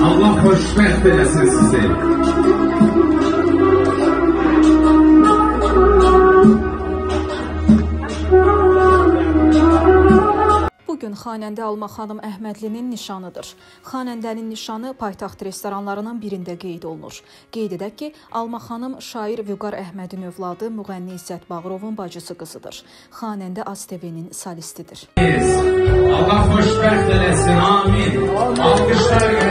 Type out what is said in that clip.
Allah xoşbəxt eləsin sizi. Bugün xanəndə Alma xanım Əhmədlinin nişanıdır. Xanəndənin nişanı paytaxt restoranlarının birində qeyd olunur. Qeyd edək ki, Alma xanım şair Vüqar Əhmədin övladı müğənni İzzət Bağırovun bacısı qızıdır. Xanəndə AzTV-nin solistidir. Allah xoşbəxt eləsin, amin. Alqışlar